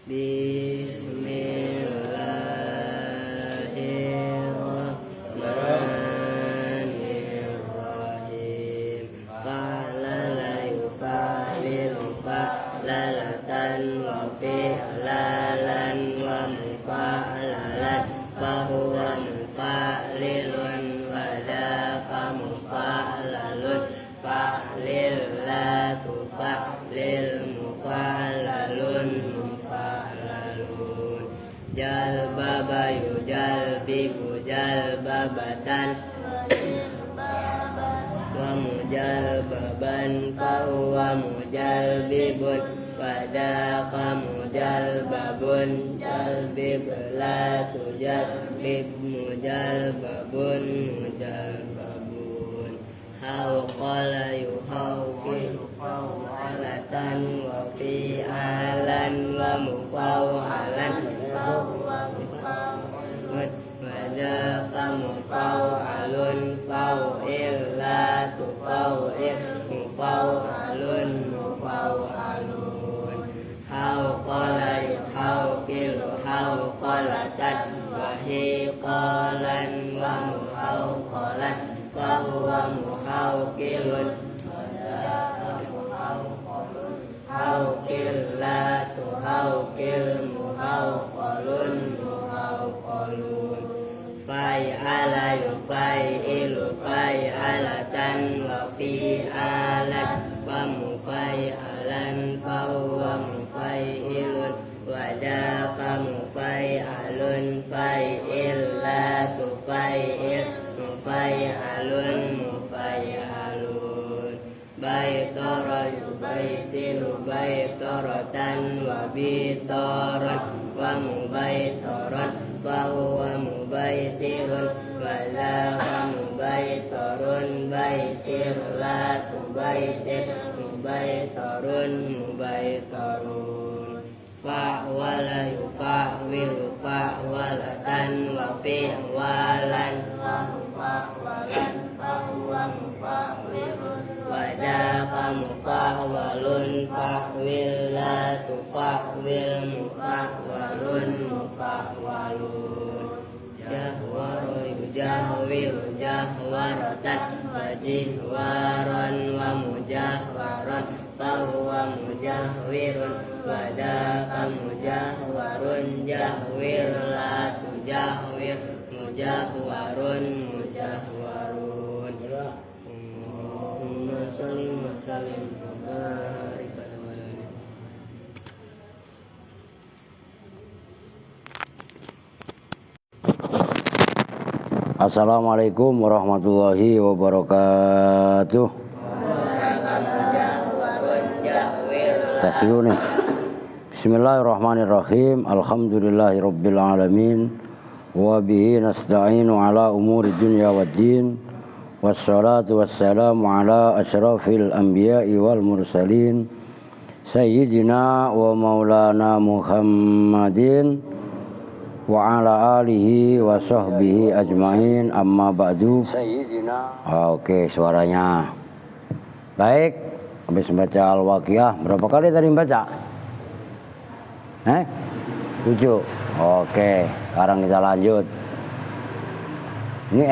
Bismillahirrahmanirrahim. Fa'lala yufa'lilu fa'lalatan wa fi'lalan wa mufa'lalan fahuwa mufa'lilun wa dhaka mufa'lalun fa'lil la tufa'lil mufa'lalun mufa'lalun. Jalbaba yujalbibu jalbabatan wa mujalbaban fahuwa mujalbibun wadaka mujalbabun jalbib la tujalbib mujalbabun mujalbabun. Hauqala yuhauqilu faw'alatan wa fi'alan wa mufaw'alan fahuwa mufaw'alun wadaka mufaw'alun faw'il la tufaw'il mufaw'alun mufaw'alun. Hauqala yuhauqilu hauqalatan wa hiqalan wa muhauqalan fahuwa muhauqilun hauqil la tuhauqil muhauqalun muhauqalun. Fai'ala yufai'ilu fai'alatan wa fi'alan wa mufai'alan fahuwa mufai'ilun wadaka mufai'alun fai'il la tufai'il mufai'alun mufai'alun. Baitara yubaitiru baitaratan wa bitaran wa mubaitaran fahuwa mubaitirun wadaka mubaitarun baitir la tubaitir mubaitarun mubaitarun. Fa'wala yufa'wilu fa'walatan wa fi'walan wa mufa'walan fahuwa mufa'wilun wadaka mufa'walun fa'wil la tufa'wil mufa'walun mufa'walun. Jahwaru yujahwiru jahwaratan wa jihwaran wa mujahwaran fahuwa mujahwirun wadaka mujahwarun jahwir la tujahwir mujahwarun mujahwarun. Allahumma salli wa sallim wa barik ala Muhammad. Assalamualaikum warahmatullahi wabarakatuh. Tes dulu nih. Bismillahirrahmanirrahim. Alhamdulillahirabbil alamin. Wa bihi nasta'inu ala umuri dunya waddin. Wassalatu wassalamu ala asyrafil anbiya'i wal mursalin. Sayyidina wa maulana Muhammadin wa ala alihi wa sahbihi ajma'in, amma ba'du. Oke, suaranya baik. Habis baca Al-Waqiah berapa kali tadi baca? 7. Oke, sekarang kita lanjut. Ini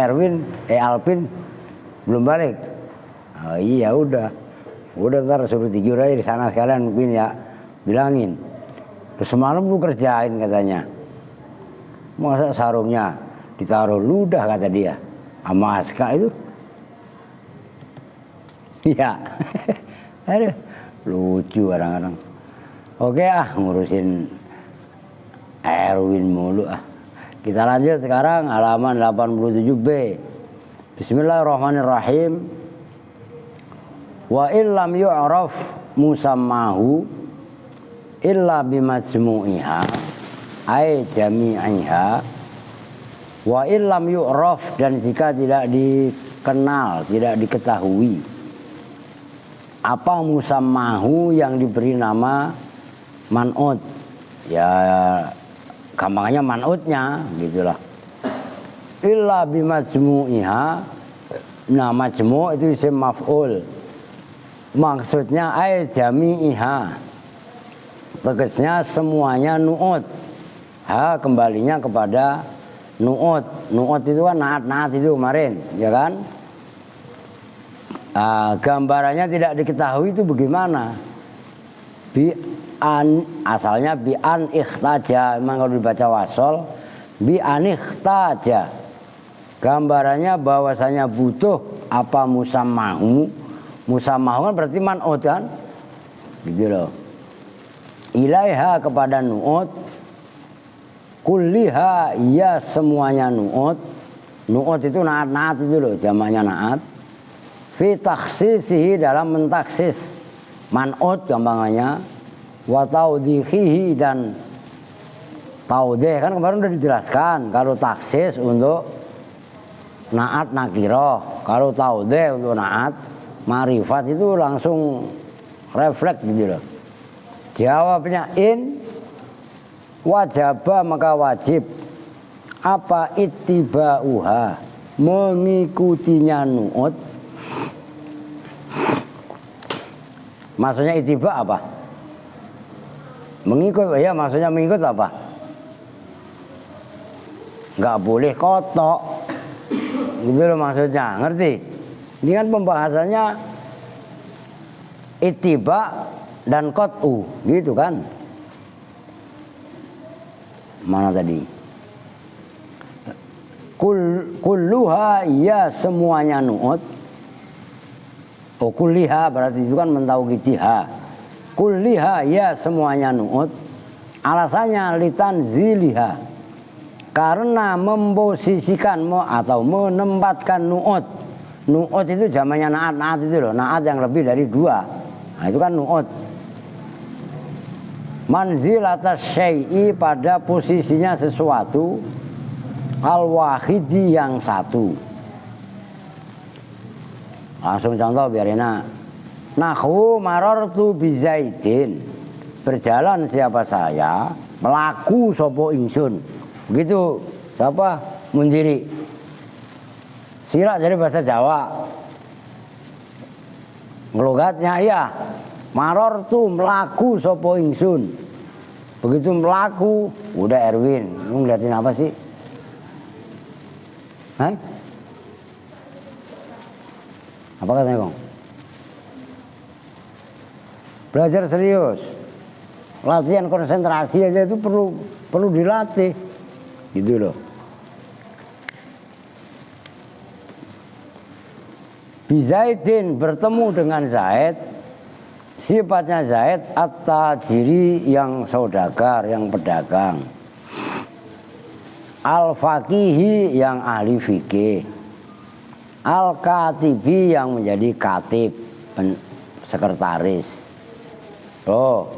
Alvin belum balik. Oh iya, udah ntar suruh tidur aja di sana sekalian, Pin ya, bilangin. Terus semalam lu kerjain katanya. Masa sarungnya ditaruh ludah kata dia sama Aska itu. Iya. Aduh, lucu kadang-kadang. Oke ngurusin Erwin mulu ah. Kita lanjut sekarang halaman 87B. Bismillahirrahmanirrahim. Wa illam yu'raf musammahu illa bimajmu'iha ay jami'iha wa illam yu'raf, dan jika tidak dikenal, tidak diketahui apa musammahu yang diberi nama man'ut, ya gampangnya man'utnya gitulah. Illa bimajmu'iha, nah majmu' itu isim maf'ul, maksudnya ay jami'iha, tegasnya semuanya nu'ut. Ha kembalinya kepada nu'ut. Nu'ut itu kan naat-naat itu kemarin, ya kan? Gambarannya tidak diketahui itu bagaimana. Asalnya bi'an ikhtaja, memang kalau dibaca wasol bi'an ikhtaja. Gambarannya bahwasanya butuh apa musammahu. Musammahu kan berarti man'ut kan? Gitu loh. Ilaiha kepada nu'ut, kulliha ya semuanya nu'ut. Nu'ut itu naat-naat itu loh, jamaknya naat. Fi takhsisihi dalam mentaksis man'ut gampangannya, wa taudhihi dan taudhih kan kemarin udah dijelaskan. Kalau taksis untuk naat nakiroh, kalau taudhih untuk naat marifat itu langsung refleks gitu loh. Jawabnya in wajaba maka wajib apa ittiba'uha mengikutinya nu'ut. Maksudnya ittiba apa? Mengikut ya, maksudnya mengikut apa? Nggak boleh kotok gitu loh maksudnya, ngerti? Ini kan pembahasannya ittiba dan qat'u gitu kan. Mana tadi? Kulluha ya semuanya nu'ut. Oh kulliha berarti itu kan mentauqidiha. Kulliha ya semuanya nu'ut. Alasannya litanziliha, karena memposisikan atau menempatkan nu'ut. Nu'ut itu zamannya naat, naat itu loh, naat yang lebih dari 2. Nah itu kan nu'ut. Manzilatas syai'i pada posisinya sesuatu, al-wahidi yang satu. Langsung contoh biar enak. Nahwu marartu bi Zaidin. Berjalan siapa saya, melaku sopo ingsun. Begitu siapa? Mundiri. Sirak dari bahasa Jawa. Ngelogatnya iya. Marartu melaku sopo ingsun. Begitu melaku, udah Erwin. Lu ngeliatin apa sih? Hah? Apa katanya Kong? Belajar serius. Latihan konsentrasi aja itu perlu dilatih. Gitu loh. Bi Zaidin bertemu dengan Zaid. Sifatnya Zaid at-tajiri yang saudagar, yang pedagang. Al-faqihi yang ahli fikih. Al-katibi yang menjadi katib, sekretaris. Oh,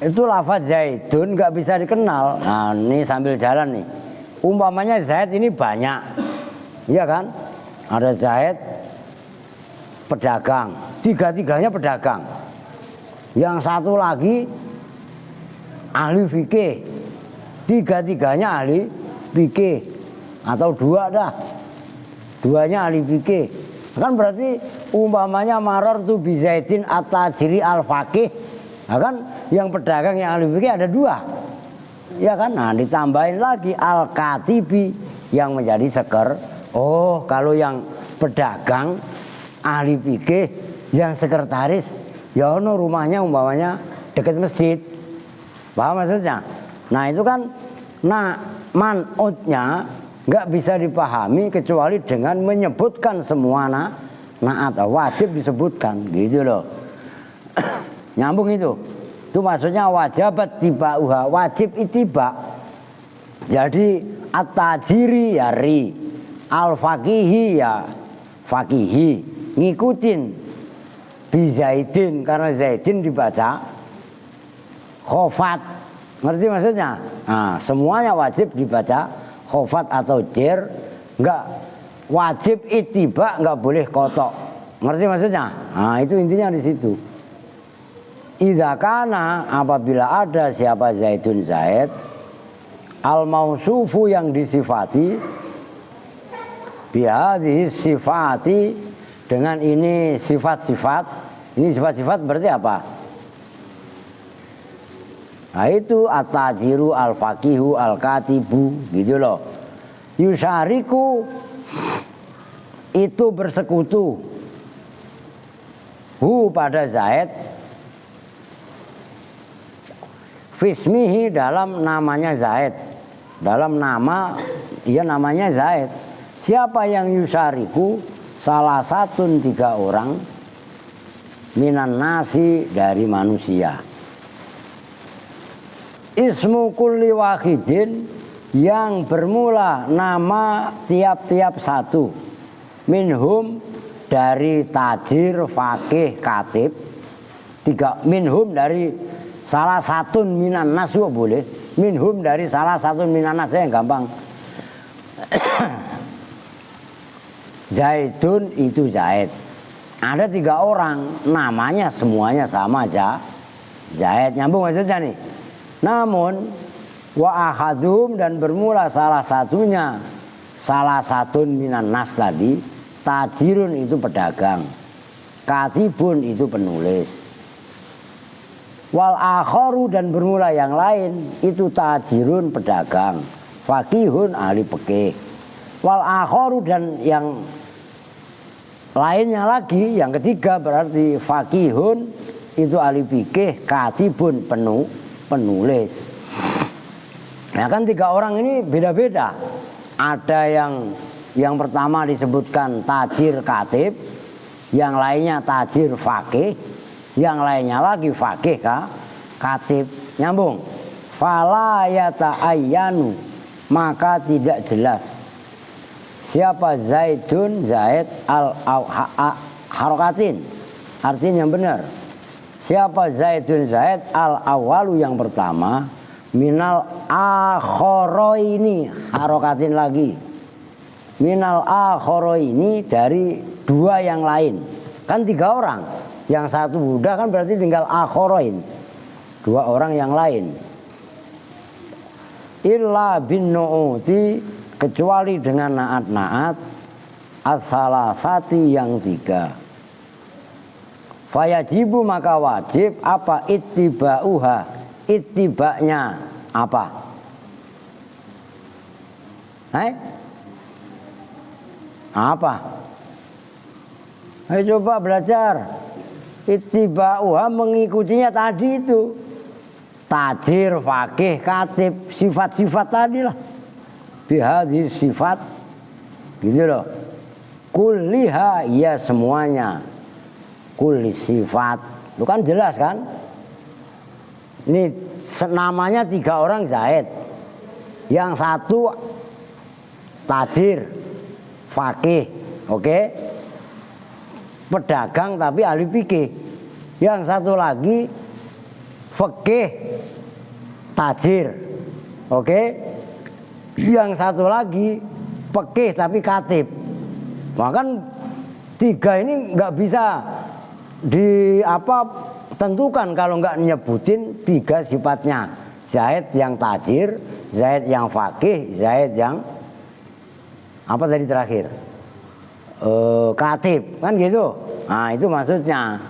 itu lafaz Zaidun nggak bisa dikenal. Nah, ini sambil jalan nih. Umpamanya Zaid ini banyak, iya kan? Ada Zaid pedagang, tiga-tiganya pedagang. Yang satu lagi ahli fikih, tiga-tiganya ahli fikih, atau 2 dah. 2-nya ahli fikih. Kan berarti umpamanya marartu bi Zaidin at-tajiri al-faqih. Nah kan yang pedagang yang ahli fikih ada 2. Ya kan? Nah ditambahin lagi al-katibi yang menjadi seker. Oh, kalau yang pedagang ahli fikih yang sekretaris, ya ono rumahnya umpamanya dekat masjid. Paham maksudnya? Nah itu kan man'utnya nggak bisa dipahami kecuali dengan menyebutkan semua naat, wajib disebutkan gitu loh. Nyambung itu maksudnya wajibat tibauha, wajib itiba. Jadi at-tajiri ya ri, al-faqihi ya faqihi, ngikutin bi Zaidin karena Zaidin dibaca khofat. Ngerti maksudnya? Nah, semuanya wajib dibaca khofat atau jer, nggak wajib itiba, nggak boleh kotok. Ngerti maksudnya? Nah itu intinya di situ. Idza kana apabila ada siapa Zaidun Zaid, al mausufu yang disifati, bihadhihi sifati dengan ini sifat-sifat. Ini sifat-sifat berarti apa? Nah itu at-tajiru al-faqihu al-katibu gitu loh. Yusariku itu bersekutu hu pada Zaid fismihi dalam namanya Zaid. Dalam nama ia namanya Zaid. Siapa yang yusariku? Salah satu 3 orang minan nasi dari manusia. Ismu kulli wahidin yang bermula nama tiap-tiap satu. Minhum dari tajir, fakih, katib. 3 minhum dari salah satu minan nas boleh. Minhum dari salah satu minan nas yang gampang. Zaidun itu Zaid. Ada 3 orang namanya semuanya sama aja. Zaid nyambung maksudnya nih. Namun wa ahadum dan bermula salah satunya salah satu minan nas tadi. Tajirun itu pedagang, katibun itu penulis. Wal akharu dan bermula yang lain itu tajirun pedagang, fakihun ahli fikih. Wal akharu dan yang lainnya lagi yang ketiga berarti fakihun itu ahli fikih, katibun penulis. Nah kan 3 orang ini beda-beda. Ada yang pertama disebutkan tajir katib, yang lainnya tajir fakih, yang lainnya lagi fakih katib. Nyambung. Fala yata'ayyanu maka tidak jelas siapa Zaidun Zaid harokatin artinya yang benar. Siapa Zaidun Zaid al-awalu yang pertama minal akhoroini harokatin lagi. Minal akhoroini dari 2 yang lain. Kan 3 orang. Yang satu Buddha kan berarti tinggal akhoroin. 2 orang yang lain. Illa bin nu'uti kecuali dengan naat-naat as-salasati yang 3. Fayajibu maka wajib apa ittiba'uha, ittiba'nya apa? Apa? Ayo coba belajar. Ittiba'uha mengikutinya tadi itu. Tajir, fakih, katib, sifat-sifat tadi lah. Bihadhi sifat gitu loh. Kulliha ya semuanya. Kulli sifat. Itu kan jelas kan? Ini namanya 3 orang Zaid. Yang satu tajir, fakih, oke? Pedagang tapi ahli fikih. Yang satu lagi fikih, tajir, oke? Yang satu lagi fikih tapi katib. Bahkan 3 ini nggak bisa tentukan kalau nggak nyebutin 3 sifatnya. Zaid yang tajir, Zaid yang fakih, Zaid yang apa tadi terakhir? Katib kan gitu. Nah itu maksudnya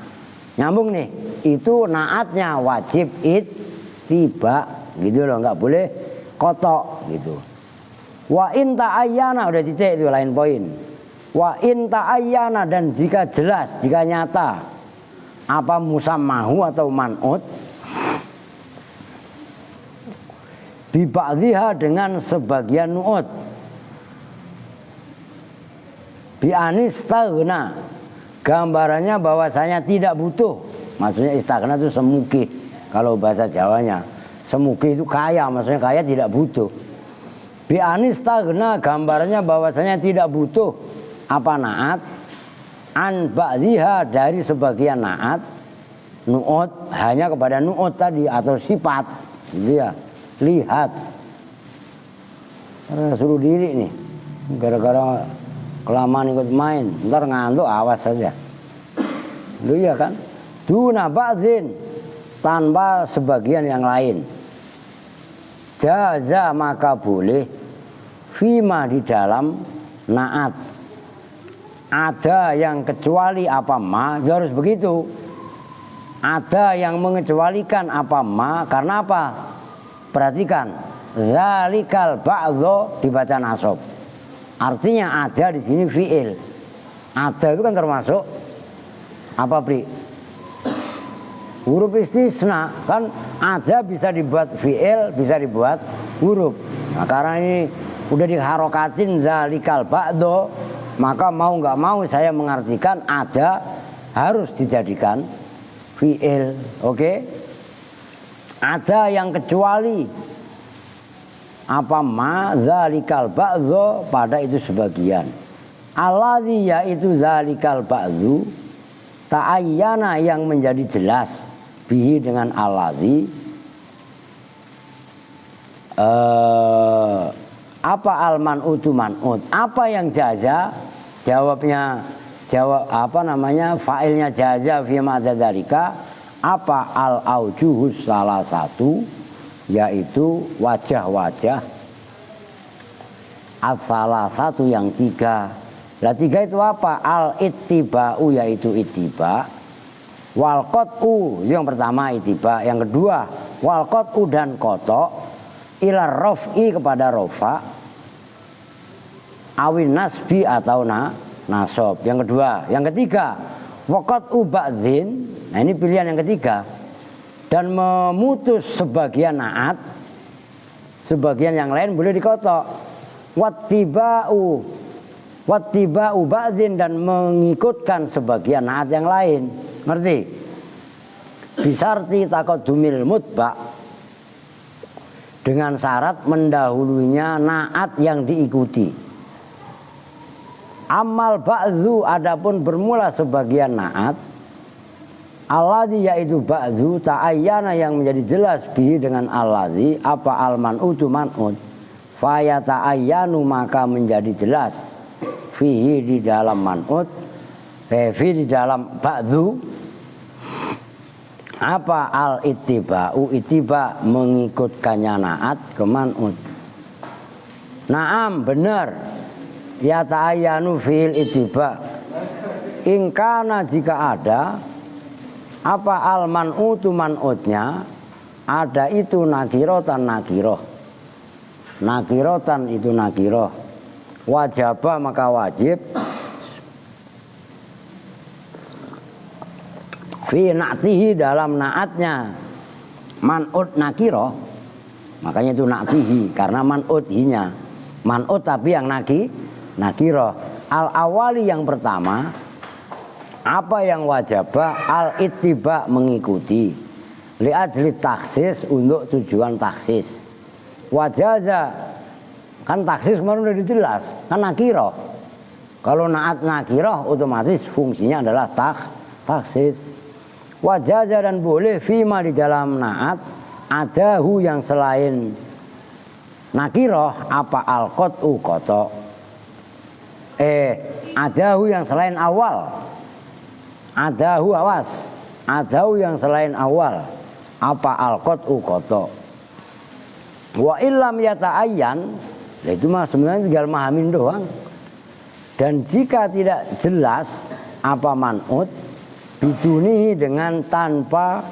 nyambung nih. Itu naatnya wajib tiba gitu loh, nggak boleh kotok gitu. Wa in ta'ayyana udah titik itu lain poin. Wa in ta'ayyana dan jika jelas, jika nyata apa musammahu atau man'ut biba'dhiha dengan sebagian nu'ut bi'anis taghna gambarannya bahwasanya tidak butuh. Maksudnya istaghna itu semukih kalau bahasa Jawanya. Semukih itu kaya, maksudnya kaya tidak butuh. Bi'anis taghna gambarannya bahwasanya tidak butuh apa naat an ba'dhiha dari sebagian naat nu'ut hanya kepada nu'ut tadi atau sifat gitu ya. Lihat suruh diri nih gara-gara kelamaan ikut main ntar ngantuk awas saja lu ya kan duna ba'dzin tanpa sebagian yang lain. Jaza maka boleh fima di dalam naat ada yang kecuali apa ma harus begitu. Ada yang mengecualikan apa ma, karena apa? Perhatikan, zalikal ba'dho dibaca nasab. Artinya ada di sini fiil. Ada itu kan termasuk apa, Pri? Huruf istisna. Kan ada bisa dibuat fiil, bisa dibuat huruf. Nah, karena ini udah diharokatin zalikal ba'dho, maka mau nggak mau saya mengartikan ada harus dijadikan fi'il. Oke? Ada yang kecuali apa ma zalikal ba'dhu, pada itu sebagian. Alladzi yaitu zalikal ba'dhu ta'ayyana yang menjadi jelas bihi dengan alladzi. Apa al-man'utu man'ut? Apa yang jaza? Jawab apa namanya, fa'ilnya jaza fi ma'dzalika. Apa al-aujuhus, salah satu yaitu wajah-wajah salah satu yang tiga. Lah tiga itu apa? Al-ittiba'u yaitu ittiba, wal qat'u yang pertama ittiba, yang kedua wal qat'u dan qata, ila raf'i kepada rafa, awin nasbi atau nasab. Yang kedua, yang ketiga waqat ubadzin. Nah ini pilihan yang ketiga. Dan memutus sebagian naat, sebagian yang lain boleh dikotok. Wattiba'u badzin, dan mengikutkan sebagian naat yang lain. Ngerti? Bisarti taqaddumil mutba, dengan syarat mendahulunya naat yang diikuti. Amal ba'dhu, adapun bermula sebagian naat, alladzi yaitu ba'dhu ta'ayyana yang menjadi jelas bihi dengan alladzi, apa al-man'utu man'ut, fa ya ta'ayyanu maka menjadi jelas fihi di dalam man'ut, fi di dalam ba'dhu, apa al-ittiba'u, ittiba mengikutkannya naat ke man'ut. Naam, benar. Ya ta'ayyanu fi'il ittiba, ingkana jika ada apa al-man'utu man'utnya, ada itu nakirotan nakiroh, nakirotan itu nakiroh, wajaba maka wajib, fi na'tihi dalam naatnya man'ut nakiroh, makanya itu na'tihi karena man'ut hinya, man'ut tapi yang nakiroh. Al awali yang pertama, apa yang wajibah? Al ittiba mengikuti, li ajli taksis untuk tujuan taksis. Wajaza kan taksis kemarin udah dijelas kan nakiroh. Kalau naat nakiroh otomatis fungsinya adalah taksis. Wajaza dan boleh fima di dalam naat adahu yang selain nakiroh, apa al qat'u qata, adahu yang selain awal, adahu awas, adahu yang selain awal, apa al qat'u qata. Wa illam yata'ayyan, itu mah sebenarnya tinggal mahamin doang. Dan jika tidak jelas apa man'ut, bidunihi dengan tanpa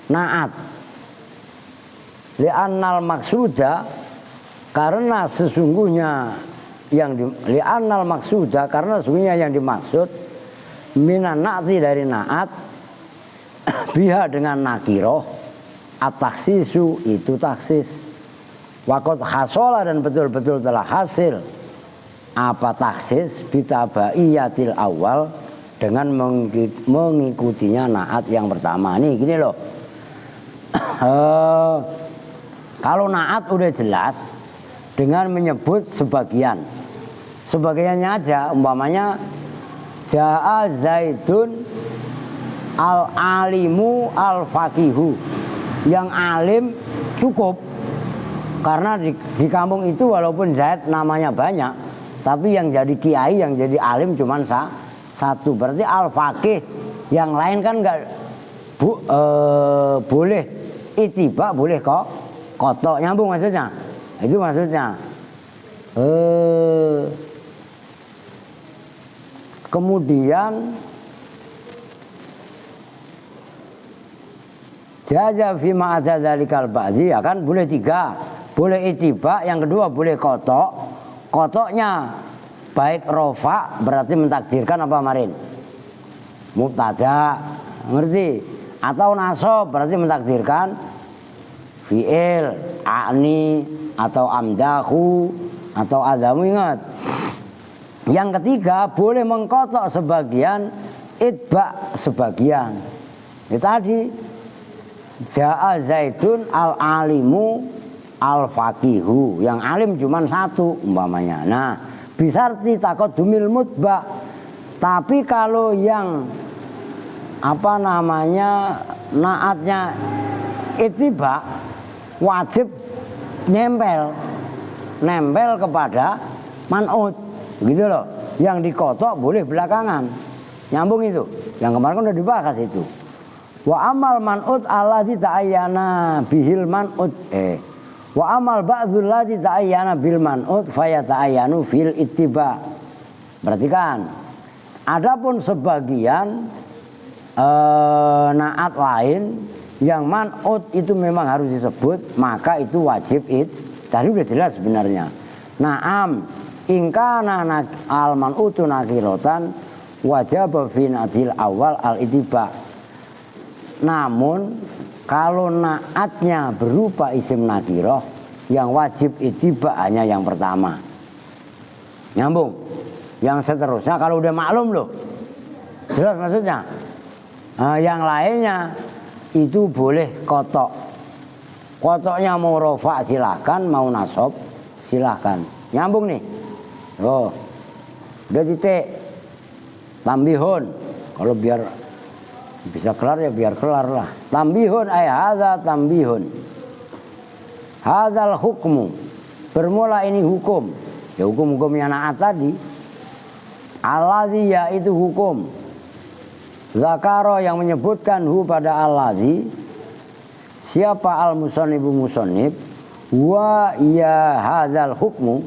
naat, li'annal maksuda, karena sesungguhnya li'annal maksuda, karena sesungguhnya yang dimaksud minan na'ti dari naat, biha dengan nakiroh, at-taksisu itu taksis, wakot hasola dan betul-betul telah hasil apa taksis, bitabaiyatil awal dengan mengikutinya naat yang pertama. Nih gini loh, kalau naat udah jelas dengan menyebut sebagiannya aja, umpamanya ja'a zaidun al-alimu al-faqihu, yang alim cukup, karena di kampung itu walaupun Zaid namanya banyak, tapi yang jadi kiai, yang jadi alim cuma satu, berarti al-faqih. Yang lain kan enggak boleh ittiba, boleh kok kotok, nyambung maksudnya. Itu maksudnya. Kemudian jaza fi ma ada dzalikal ba'dhi, ya kan boleh 3. Boleh ittiba, yang kedua boleh kotok. Kotoknya baik rofa berarti mentakdirkan apa kemarin? Mubtada, ngerti? Atau nasab berarti mentakdirkan fi'il, a'ni atau amdahu atau adamu, ingat. Yang ketiga boleh mengkotok sebagian, itba sebagian. Ini tadi ja'a zaidun al-alimu al-faqihu, yang alim cuma 1 umpamanya. Nah, bisa taqaddumil mutba. Tapi kalau yang apa namanya naatnya ittiba, wajib nempel kepada man'ut, gitu loh. Yang dikotok boleh belakangan, nyambung itu. Yang kemarin kan udah dibahas itu. Wa amal man'ut allazi ta'ayyana bihil man'ut wa amal ba'dzul ladzi ta'ayyana bil man'ut fayata'ayyanu fil ittiba. Perhatikan, adapun sebagian naat lain yang man'ut itu memang harus disebut, maka itu wajib tadi udah jelas sebenarnya. Naam ingkana al man'utu nakiratan wajib fi nadil awal al ittiba. Namun kalau naatnya berupa isim nakiroh, yang wajib ittiba hanya yang pertama. Nyambung. Yang seterusnya kalau udah maklum loh, jelas maksudnya. Yang lainnya itu boleh kotok. Kotoknya mau rofa silahkan, mau nasab silahkan. Nyambung nih. Oh, udah titik. Tambihun. Kalau biar bisa kelar ya biar kelar lah. Tambihun ay hadza tambihun. Hadzal hukmu. Bermula ini hukum. Ya hukum-hukumnya naat tadi. Allazi yaitu hukum. Zakaro yang menyebutkan hu pada allazi. Siapa al-musannibu musannib? Wa ya hadzal hukmu.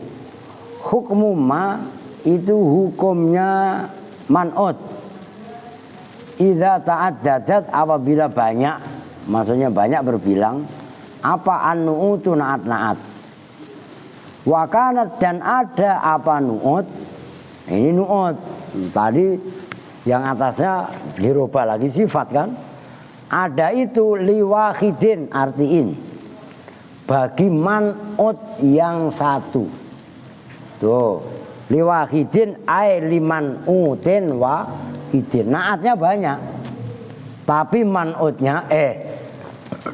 Hukmu ma itu hukumnya man'ut. Idza ta'addadat, apabila banyak, maksudnya banyak berbilang, apa an-nu'utu naat-naat. Wa kanat, dan ada apa nu'ut. Ini nu'ut. Tadi yang atasnya dirubah lagi sifat kan. Ada itu liwahidin, artiin bagi man'ut yang 1. Tuh, liwahidin ay liman utin wahidin. Naatnya banyak, tapi man'utnya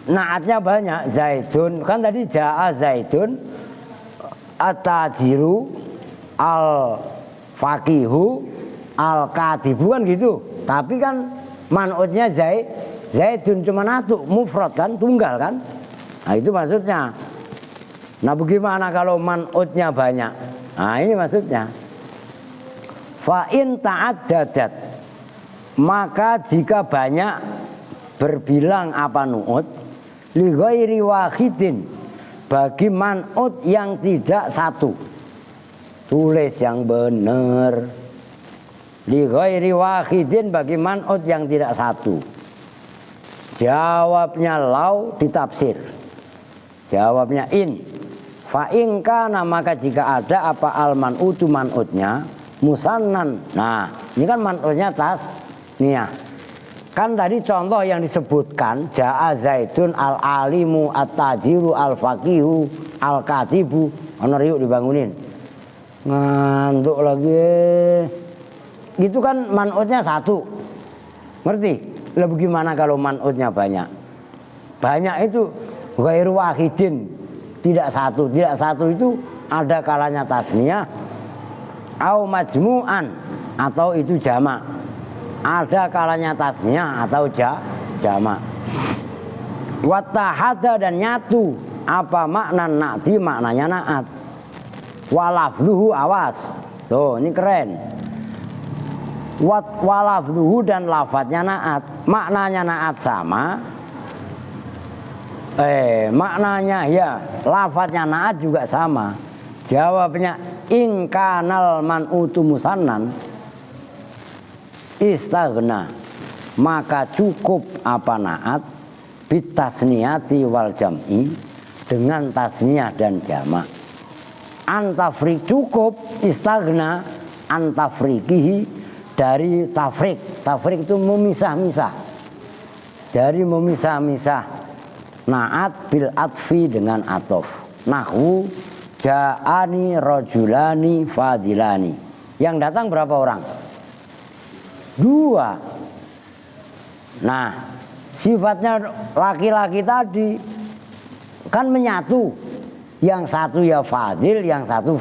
naatnya banyak. Zaidun, kan tadi ja'a zaidun at-tajiru al-faqihu al-katibu kan gitu. Tapi kan man'utnya zaidun cuma 1, mufrad kan, tunggal kan. Nah itu maksudnya. Nah bagaimana kalau man'utnya banyak? Nah ini maksudnya. Fa in ta'addadat, maka jika banyak berbilang apa nu'ut, li ghairi wahidin, bagi man'ut yang tidak 1. Tulis yang benar. Li ghairi wahidin, bagi man'ut yang tidak 1. Jawabnya lau ditafsir. Jawabnya in. Fa in kana, maka jika ada apa al man'utu man'utnya musannan. Nah, ini kan man'utnya tasniyah. Kan tadi contoh yang disebutkan ja'a zaidun al alimu at-tajiru al faqihu al katibu. Ono yuk dibangunin. Ngantuk lagi. Itu kan man'utnya 1. Ngerti? Lah bagaimana kalau man'utnya banyak? Banyak itu ghairu wahidin, tidak 1. Tidak 1 itu ada kalanya tasniyah au majmu'an, atau itu jamak. Ada kalanya tasniyah atau jamak. Wattahada, dan nyatu apa makna na'ti, maknanya naat. Walafzuhu, awas. Tuh, ini keren. Walafzuhu, dan lafadznya naat. Maknanya naat sama. Maknanya ya, lafadznya naat juga sama. Jawabnya in kanal man'utu musannan istaghna, maka cukup apa naat bitasniyati wal jam'i, dengan tasniyah dan jamak. Antafrik cukup, istagna antafrikihi, dari tafrik. Tafrik itu memisah-misah, dari memisah-misah naat bil atfi dengan atof. Nahwu ja'ani rajulani fadilani, yang datang berapa orang? 2. Nah, sifatnya laki-laki tadi kan menyatu, yang satu ya fadil, yang satu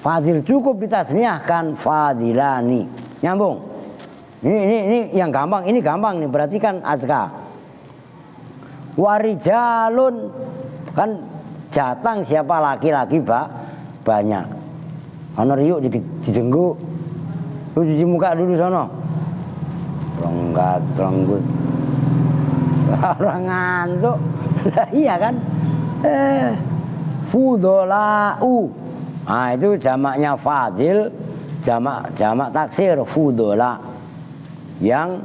fadil, cukup ditasniahkan fadilani. Nyambung. Ini yang gampang, ini gampang nih, berarti kan azka. Warijalun, kan datang siapa laki-laki banyak. Honor yuk dijengguk. Lu cuci muka dulu sono. Ronggut. Orang ngantuk. Lah iya kan? Fudolau. Nah, itu jamaknya fadil, jamak taksir fudola. Yang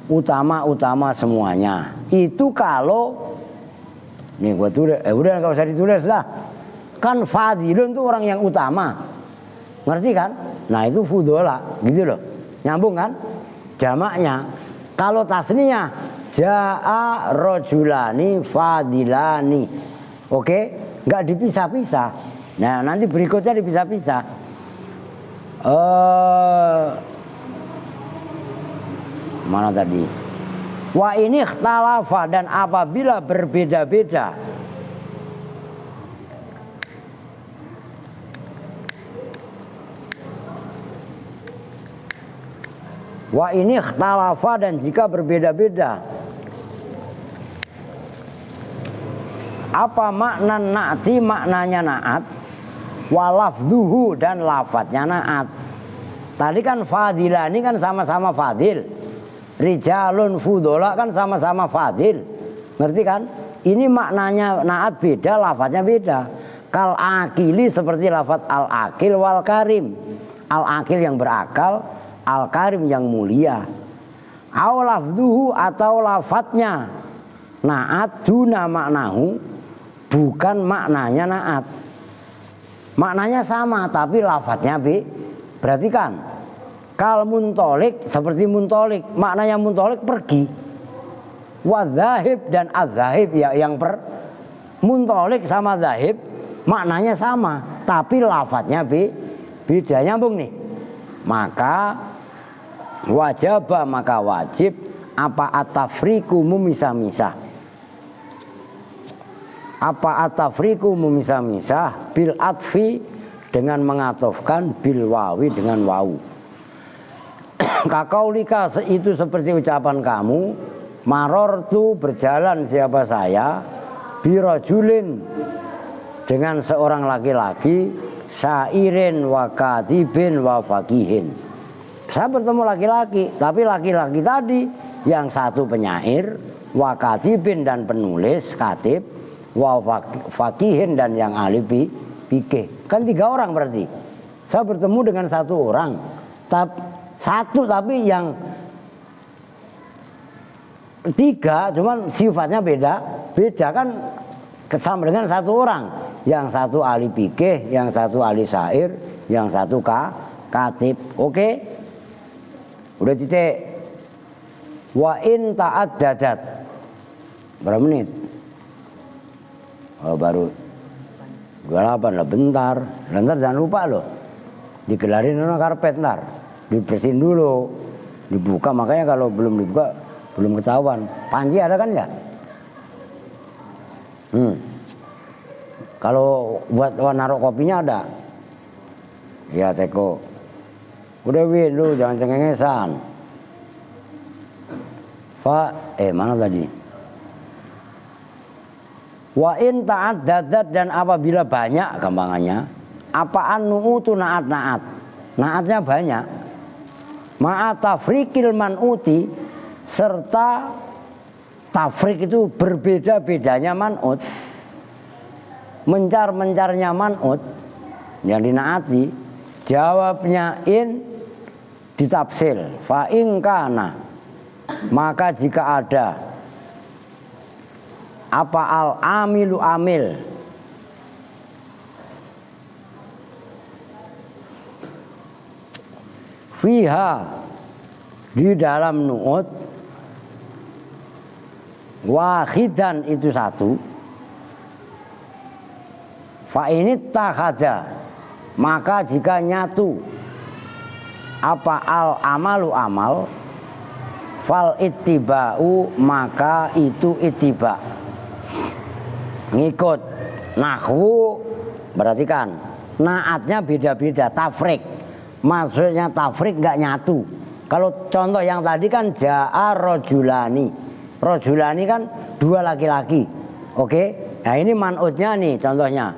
utama semuanya. Itu kalau nih gua tulis, udah enggak usah ditulis lah. Kan fadilun itu orang yang utama. Ngerti kan? Nah, itu fudola, gitu loh. Nyambung kan? Jamaknya. Kalau tasniyah ja'a rajulani fadilani. Oke? Enggak dipisah-pisah. Nah, nanti berikutnya dipisah-pisah. Mana tadi? Wa ini ikhtalafa, dan apabila berbeda-beda. Wa ini ikhtalafa, dan jika berbeda-beda. Apa makna na'ti, maknanya na'at. Wa lafduhu, dan lafadznya na'at. Tadi kan fadilani kan sama-sama fadil. Rijalun fudola kan sama-sama fadil. Ngerti kan? Ini maknanya na'at beda, lafadznya beda. Kal akili, seperti lafadz al akil wal karim. Al akil yang berakal, al karim yang mulia. Aw lafduhu, atau lafadznya na'at duna maknahu, bukan maknanya na'at. Maknanya sama tapi lafadznya berarti kan kal muntolik, seperti muntolik, maknanya muntolik pergi. Wadzahib dan adzahib, ya yang muntolik sama zahib maknanya sama tapi lafadznya beda. Nyambung nih. Maka wajib apa atafriku memisah-misah. Apa atafriku memisah-misah bil atfi, dengan mengatofkan bil wawi, dengan wawu. Kakaulika, itu seperti ucapan kamu, marortu, berjalan siapa saya, birojulin, dengan seorang laki-laki, syairin wa katibin wa faqihin. Saya bertemu laki-laki, tapi laki-laki tadi yang satu penyair, wa katibin dan penulis, katib, wa faqihin dan yang ahli fikih. Kan 3 orang berarti. Saya bertemu dengan 1 orang. Tapi yang 3 cuman sifatnya beda kan, sama dengan 1 orang. Yang 1 ahli fikih, yang 1 ahli syair, yang 1 katib. Oke? Udah titik. Wa in ta'addadat. Berapa menit? Oh, baru 28 lah, bentar. Bentar, jangan lupa loh. Digelarin sama karpet ntar. Dibersihin dulu. Dibuka, makanya kalau belum dibuka belum ketahuan. Panci ada kan ya? Kalau buat naruh kopinya ada. Ya teko. Udah Win, lu jangan cengengesan. Mana tadi? Wa in ta'addadat, dan apabila banyak gampangannya. Apaan nu'utu na'at. Na'atnya banyak. Ma'atafrikil man'uti, serta tafrik itu berbeda-bedanya man'ut. Mencar-mencarnya man'ut yang dinaati. Jawabnya in ditafsir. Fa in kana, maka jika ada apa al amilu amil fiha di dalam nu'ut wahidan itu satu fa ini takhada maka jika nyatu apa al amalu amal fal ittiba'u maka itu ittiba ngikut. Nahwu berarti kan naatnya beda-beda, tafrik maksudnya tafrik nggak nyatu. Kalau contoh yang tadi kan ja'a rojulani, rojulani kan dua laki-laki, oke. Nah ini man'utnya nih contohnya,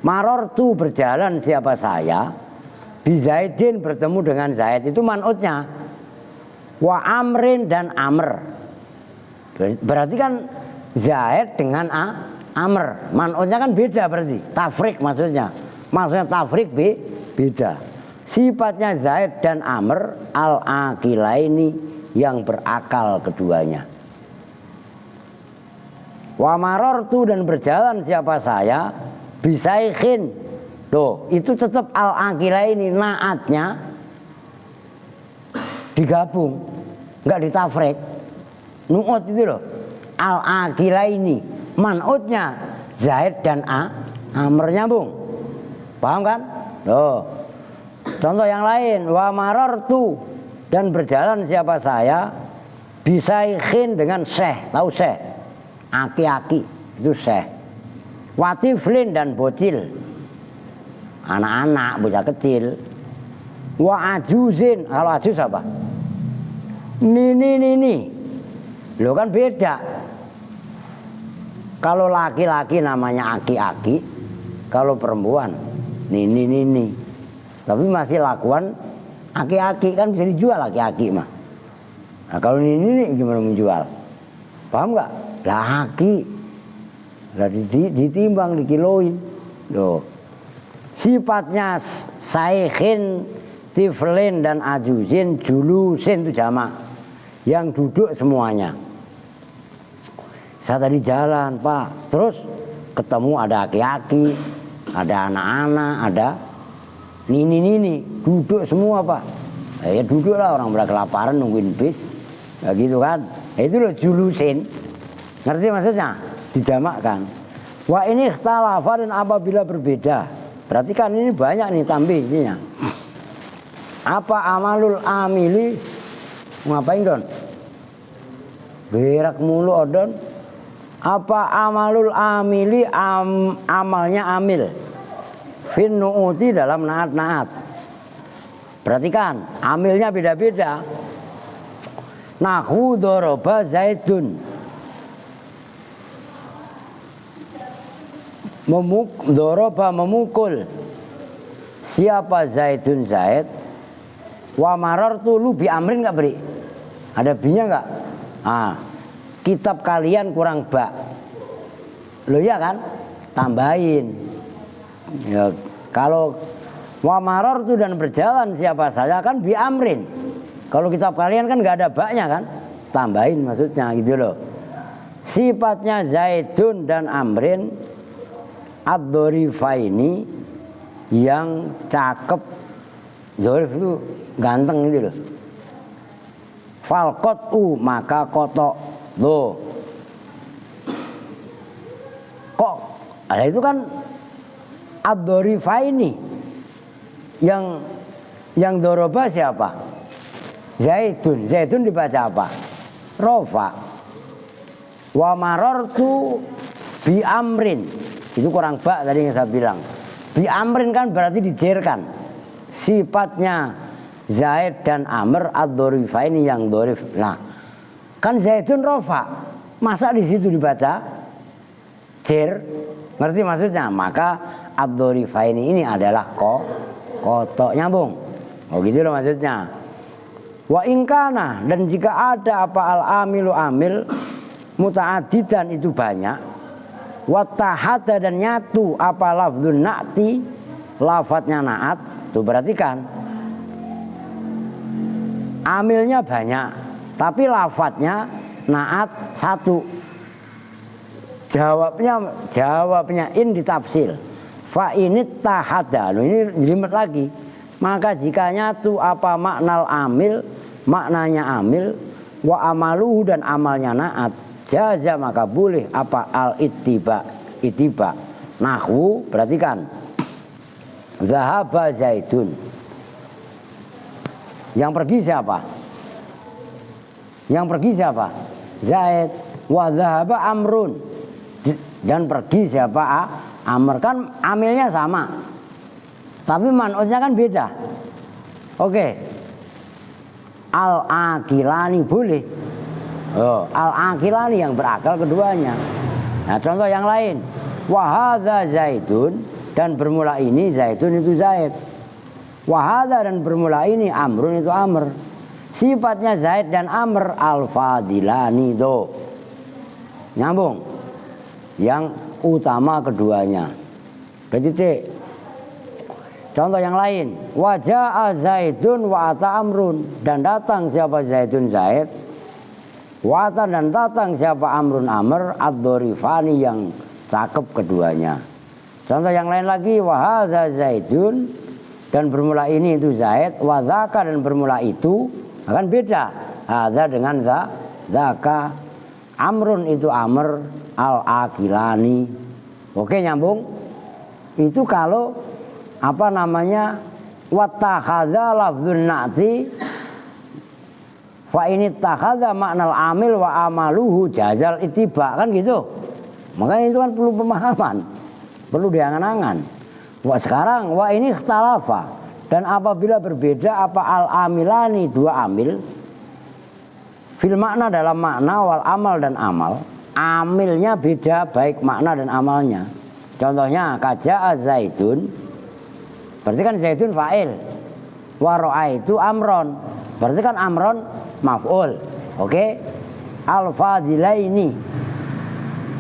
marortu berjalan siapa saya, bi Zaidin bertemu dengan Zaid, itu man'utnya. Wa amrin dan amr, berarti kan Zaid dengan amr, man'utnya kan beda, berarti tafrik maksudnya tafrik beda. Sifatnya Zaid dan amr al-aqilaini yang berakal keduanya. Wa marortu dan berjalan siapa saya bisaikhin, loh itu tetap al-aqilaini, naatnya digabung, nggak ditafrik. Nu'ut itu loh al-aqilaini, man'utnya Zaid dan amr, nyambung, paham kan? Loh contoh yang lain, wa marartu dan berjalan siapa saya bisaikhin dengan syekh, tahu syekh, aki-aki itu syekh. Watiflin dan bocil, anak-anak bocah kecil. Wa ajuzin, kalau ajuz apa? Nini, lo kan beda. Kalau laki-laki namanya aki-aki, kalau perempuan nini. Tapi masih lakuan aki-aki, kan bisa dijual aki-aki mah. Nah kalau ini gimana menjual? Paham nggak? Lah aki, lah ditimbang, dikiloin. Loh, sifatnya saikhin, tiflin dan ajuzin, julusin itu jamak, yang duduk semuanya. Saya tadi jalan Pak, terus ketemu ada aki-aki, ada anak-anak, ada nini, duduk semua Pak. Ya duduklah, orang pada kelaparan nungguin bis, ya gitu kan. Itu loh julusin, ngerti maksudnya? Dijamakkan. Wah ini ikhtalafa, dan apabila berbeda, berarti kan ini banyak nih tambihnya. Apa amalul amili, ngapain Don? Berak mulu odon. Apa amalul amili, amalnya amil fin nu'uti dalam naat-naat. Perhatikan, amilnya beda-beda. Nahwu doroba Zaidun, doroba memukul siapa Zaidun Zaid. Wa marartu, lu bi amrin nggak beri? Ada binya nggak? Kitab kalian kurang bak. Lo ya kan? Tambahin. Ya, kalau wa marartu dan berjalan siapa saya kan bi amrin. Kalau kitab kalian kan nggak ada baknya kan? Tambahin maksudnya gitu loh. Sifatnya Zaidun dan amrin ad-dhorifaini, yang cakep. Dzorif itu ganteng gitu loh. Falqatu maka kotok. Loh, kok ada itu kan ad-dhorifaini, yang doroba siapa? Zaidun dibaca apa? Rofa. Wa marartu bi amrin, itu kurang bak tadi yang saya bilang. Bi amrin kan berarti dijerkan. Sifatnya Zaid dan Amr ad-dhorifaini, yang dhorif. Nah, kan Zaidun rofa, masa di situ dibaca jer? Ngerti maksudnya? Maka ad-dhorifaini ini adalah kotok, nyambung. Oh gitu loh maksudnya. Wa ingkana, dan jika ada apa al-amilu amil muta'adidan, itu banyak. Wa tahada, dan nyatu apa lafdzun na'ti, lafadznya naat. Tuh perhatikan, amilnya banyak tapi lafadznya naat satu. Jawabnya in ditafsir. Fa init tahada. Ini jelimet lagi. Maka jika nyatu apa maknal amil, maknanya amil, wa amaluhu dan amalnya naat, jaza maka boleh apa al ittiba. Nahwu perhatikan. Zahaba Zaidun. Yang pergi siapa? Zaid. Wa zahaba Amrun. Dan pergi siapa? Amr. Kan amilnya sama. Tapi man'utnya kan beda. Oke. Al-akilani boleh. Al-akilani yang berakal keduanya. Nah, contoh yang lain. Wa hadza Zaidun, dan bermula ini Zaidun itu Zaid. Wa hadza, dan bermula ini Amrun itu Amr. Sifatnya Zaid dan Amr al-fadilani do. Nyambung. Yang utama keduanya. Berarti contoh yang lain. Wa jaa Zaidun wa ata Amrun, dan datang siapa Zaidun Zaid. Wa ata, dan datang siapa Amrun Amr ad-dorifani yang cakep keduanya. Contoh yang lain lagi. Wa hadza Zaidun, dan bermula ini itu Zaid. Wa dzaka, dan bermula itu akan beda. Hadza dengan dzaka. Amrun itu Amr al-akilani. Oke, nyambung. Itu kalau apa namanya, wattakhadha lafdzun na'ti fa ini takhadha maknal amil wa amaluhu jazal ittiba, kan gitu. Makanya itu kan perlu pemahaman, perlu diangan-angan. Wah, sekarang wa ini ikhtalafa, dan apabila berbeda apa al amilani, dua amil, fil makna dalam makna, wal amal dan amal, amilnya beda baik makna dan amalnya. Contohnya kaja'a Zaidun, berarti kan Zaidun fa'il. Wa ra'aitu Amron, berarti kan Amron maf'ul. Oke? Al-fadilaini.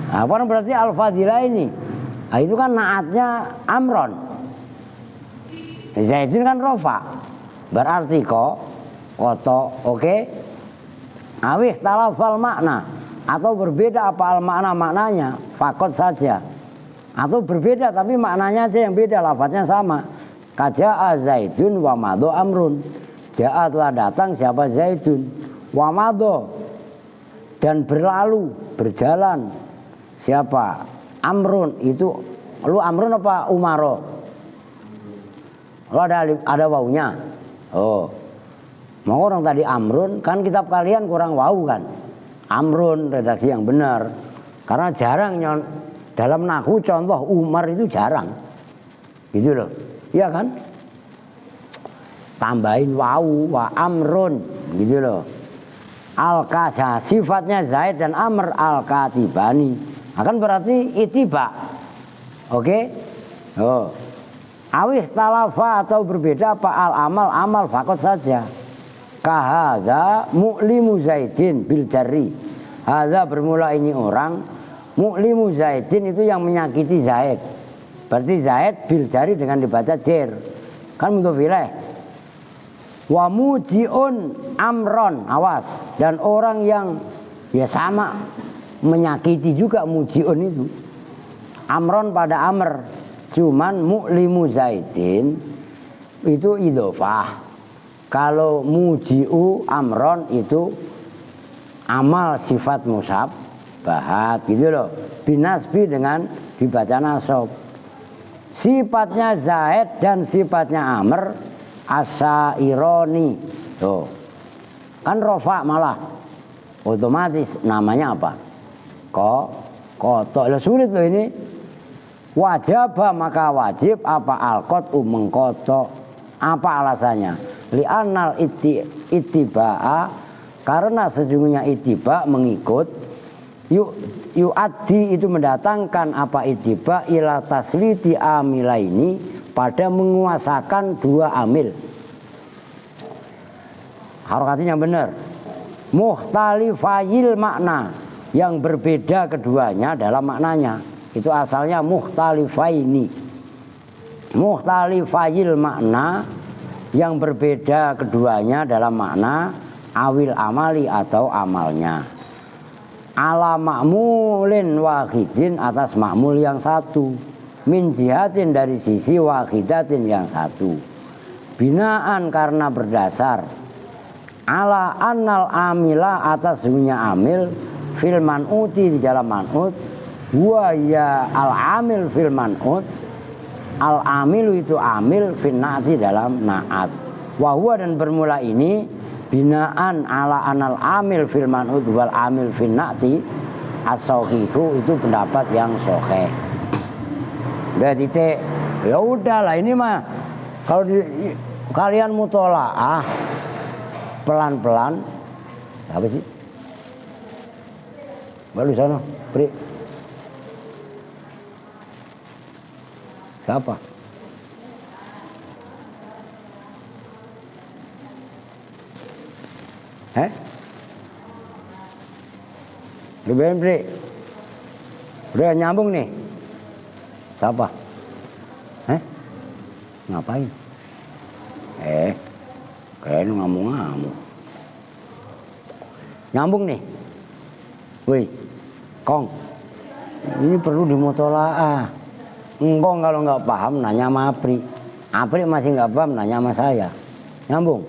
Apa berarti al-fadilaini? Nah, itu kan naatnya Amron. Zaidun kan rofa. Berarti koto. Oke? Awih talafal makna, atau berbeda apa al makna maknanya, fakot saja. Atau berbeda tapi maknanya aja yang beda, lafadznya sama. Kaja'a Zaidun wa madho Amrun. Ja'a telah datang siapa Zaidun. Wa madho, dan berlalu, berjalan siapa Amrun. Itu lu Amrun apa Umaro? Lu ada wawunya. Oh, mau orang tadi Amrun, kan kitab kalian kurang wawu kan. Amrun redaksi yang benar. Karena jarang dalam nahwu contoh Umar itu jarang. Gitu loh. Iya kan? Tambahin wawu wa Amrun, gitu loh. Al-Kasha, sifatnya Zaid dan Amr al-Katibani. Akan berarti itiba. Oke? Oh. Awih talafa, atau berbeda apa al-amal, amal fakot saja. Kahadha mu'limu Zaidin bil jarri. Hadha bermula ini orang, mu'limu Zaidin itu yang menyakiti Zaid. Berarti Zaid bil jarri dengan dibaca jer. Kan untuk wilayah. Wa muji'un Amron, awas. Dan orang yang ya sama menyakiti juga muji'un itu. Amron pada Amr. Cuman mu'limu Zaidin itu idhofah. Kalau muji'u Amron itu amal sifat musab bahat, gitu loh. Binasbi dengan dibaca nasab. Sifatnya Zaid dan sifatnya Amr asaironi. Tuh. Kan rofa malah. Otomatis namanya apa? Koto. Sulit loh ini. Wajib maka wajib apa al-qat'u mengkoto. Apa alasannya? Li'annal ittiba'a, karena sesungguhnya ittiba mengikut, yu'addi itu mendatangkan apa ittiba ila tasliti amilaini, pada menguasakan dua amil. Harokatnya benar. Mukhtalifayil makna, yang berbeda keduanya dalam maknanya. Itu asalnya mukhtalifaini. Mukhtalifayil makna, yang berbeda keduanya dalam makna, awil amali atau amalnya. ala ma'mulin wahidin atas ma'mul yang satu, min jihatin dari sisi wahidatin yang satu, binaan karena berdasar, ala annal amila atas dunia amil fil man'uti di dalam man'ut, wa ya al amil fil man'ut, al amilu itu amil fil na'ti dalam na'at, wa huwa dan bermula ini binaan ala anal amil fil man'ut wal amil fil na'ti as-sahihu itu pendapat yang sahih. Udah titik. Ya udahlah ini mah kalau kalian mutolaah pelan-pelan apa sih? Baru sana, Pri. Siapa? Ruben, Pri. Udah nyambung nih. Siapa? Ngapain? Kalian ngamuk-ngamuk. Nyambung nih. Woi, Kong. Ini perlu dimutolaah. Engkong kalau nggak paham nanya sama Apri. Apri masih nggak paham nanya sama saya. Nyambung.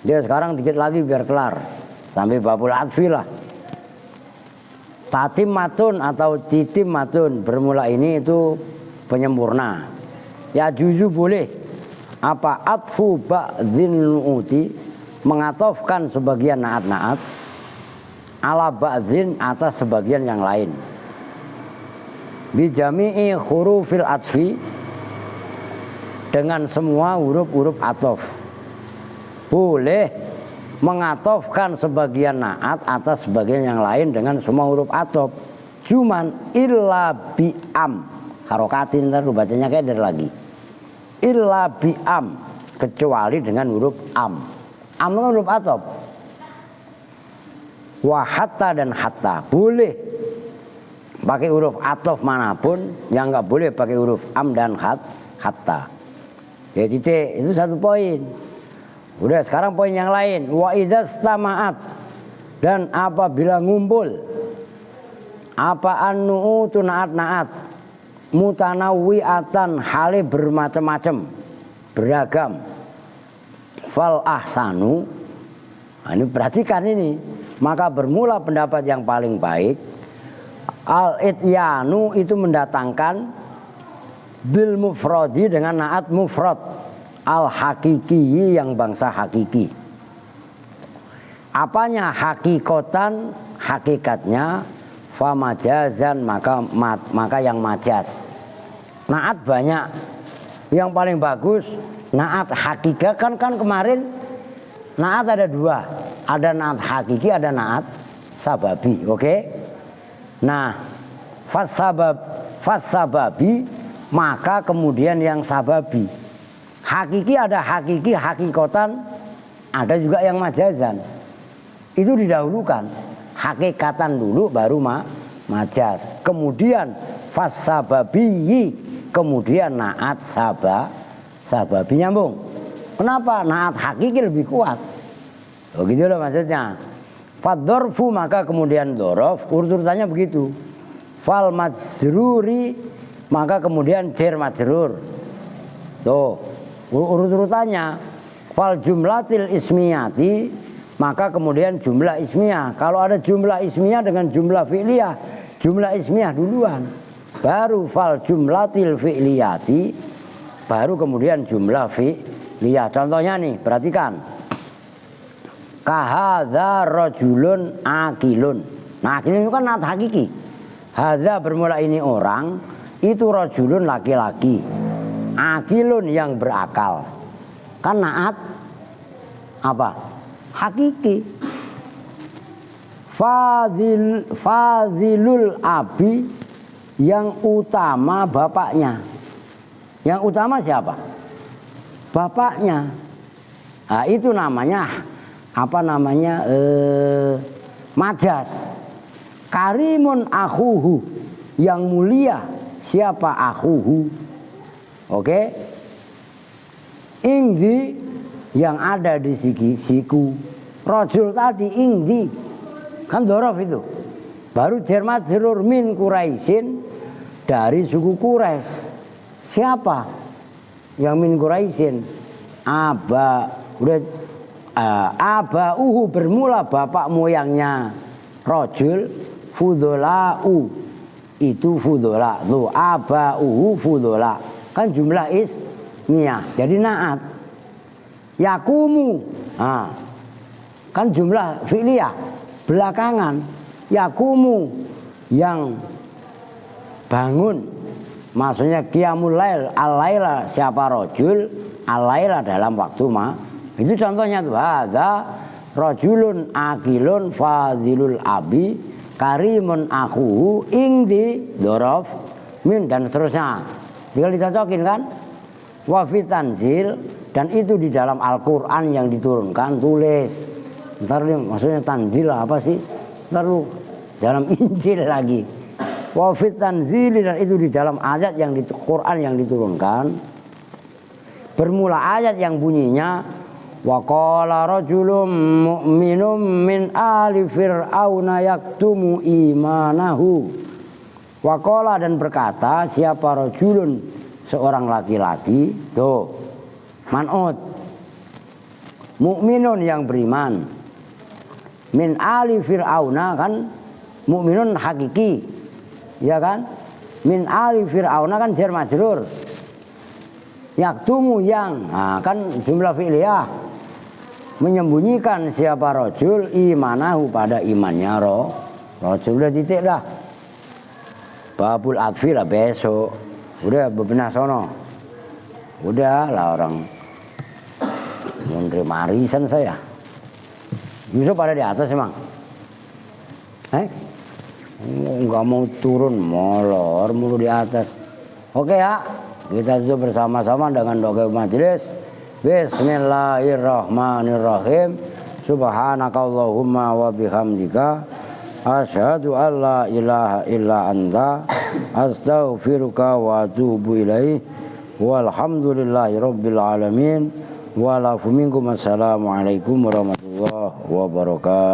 Dia sekarang dikit lagi biar kelar. Sampai babul atfi lah. Tatim matun atau titim matun bermula ini itu penyempurna. Ya juzu boleh. Apa atfu ba'dzin uti mengatofkan sebagian naat-naat ala ba'dzin atas sebagian yang lain. Bi jami'i hurufil atfi dengan semua huruf-huruf atof. Boleh mengatofkan sebagian naat atas sebagian yang lain dengan semua huruf atof. Cuman illa bi'am. Harokatin ntar lu bacanya kayak dari lagi. Illa bi'am. Kecuali dengan huruf am. Am itu huruf atof. Wa hatta dan hatta. Boleh pakai huruf atof manapun, yang nggak boleh pakai huruf am dan hatta. Jadi itu satu poin. Udah sekarang poin yang lain. Wa idzastama'at dan apabila ngumpul apa annu'utu naat-naat mutanawwi'atan hale bermacam-macam beragam fal ahsanu. Nah, ini perhatikan ini. Maka bermula pendapat yang paling baik al-ityanu itu mendatangkan bil mufradi dengan naat mufrad al-hakiki yang bangsa hakiki. Apanya hakikotan hakikatnya famajazan maka yang majaz. Naat banyak. Yang paling bagus naat hakikat kan kemarin naat ada dua. Ada naat hakiki, ada naat sababi. Oke? Nah, fasababi maka kemudian yang sababi. Hakiki ada hakiki, hakikotan, ada juga yang majazan. Itu didahulukan. Hakikatan dulu baru majaz. Kemudian fasababi, kemudian naat sababi nyambung. Kenapa? Naat hakiki lebih kuat. Oh gitu loh maksudnya. Fadzorfu maka kemudian dzorof, urutannya begitu. Fal majruri maka kemudian jar majrur. Tuh, urutannya. Fal jumlatil ismiyati maka kemudian jumlah ismiyah. Kalau ada jumlah ismiyah dengan jumlah fi'liyah, jumlah ismiyah duluan. Baru fal jumlatil fi'liyati, baru kemudian jumlah fi'liyah. Contohnya nih, perhatikan. Kahadza rajulun akilun. Nah, akilun itu kan naat hakiki. Hadza bermula ini orang, itu rajulun laki-laki. Akilun yang berakal. Kan naat apa? Hakiki. Fadzilul abi yang utama bapaknya. Yang utama siapa? Bapaknya. Nah, itu namanya apa namanya? Majaz. Karimun akhuhu yang mulia siapa akhuhu? Oke? Ingdi yang ada di siku. Rajul tadi ingdi Kan dzaraf itu. Baru jar majrur min Quraisyin, dari suku Quraisy. Siapa yang min Quraisyin? Abauhu bermula bapak moyangnya rajul, fudolau itu fudola. Tuh abauhu fudola. Kan jumlah ismiyah. Jadi naat. Yakumu. Nah, kan jumlah fi'liyah belakangan. Yakumu yang bangun, maksudnya qiyamul lail, al-laila siapa rajul, al-laila dalam waktu itu contohnya tuh hadza rajulun akilun fadilul abi karimun akhuhu ingdi dzaraf min dan seterusnya. Tinggal dicocokin kan? Wa fi tanzil, dan itu di dalam Al-Qur'an yang diturunkan, tulis. Ntar maksudnya tanzil apa sih? Ntar lu dalam Injil lagi. Wa fit tanzil, dan itu di dalam ayat yang di Quran yang diturunkan. Bermula ayat yang bunyinya wa qala rajulun mu'minun min ali fir'auna yaktumu imanahu. Wa qala, dan berkata siapa rajulun seorang laki-laki, tuh man'ut, mu'minun yang beriman, min ali fir'auna kan mukminun hakiki, ya kan? Min ali fir'auna kan jar majrur. Yaktumu yang, nah, kan jumlah fi'liyah, menyembunyikan siapa rajul imanahu pada imannya rajul. Udah titik dah. Babul atfi lah besok. Udah bebenah sono. Udah lah orang menerima arisan saya. Yusuf pada di atas emang. Nggak mau turun, molor mulu di atas. Oke ya, kita tutup bersama-sama dengan doa majelis. Bismillahirrahmanirrahim. Subhanakallahumma wa bihamdika asyhadu an la ilaha illa anta astaghfiruka wa atubu ilaih. Walhamdulillahi rabbil alamin. Wa lafu minkum. Assalamualaikum warahmatullahi wabarakatuh.